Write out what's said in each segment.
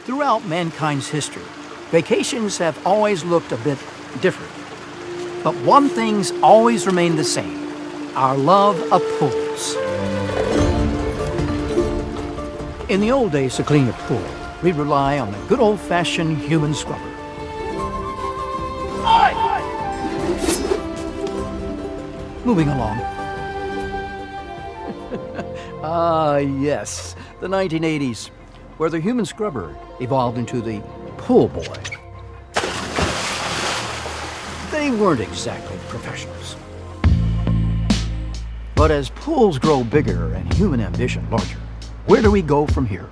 Throughout mankind's history, vacations have always looked a bit different. But one thing's always remained the same: our love of pools. In the old days to clean your pool, we rely on the good old-fashioned human scrubber. Moving along. Yes, the 1980s, where the human scrubber evolved into the pool boy. They weren't exactly professionals. But as pools grow bigger and human ambition larger, where do we go from here?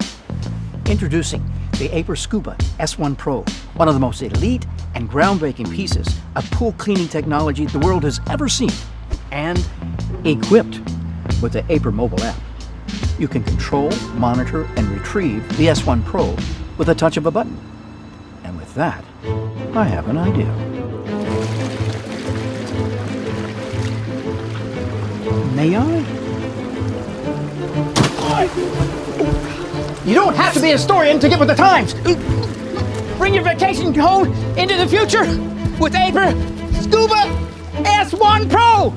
Introducing the Aiper Scuba S1 Pro, one of the most elite and groundbreaking pieces of pool cleaning technology the world has ever seen, and equipped with the Aiper mobile app. You can control, monitor, and retrieve the S1 Pro with a touch of a button. And with that, I have an idea. May I? You don't have to be a historian to get with the times. Bring your vacation home into the future with Aiper Scuba S1 Pro.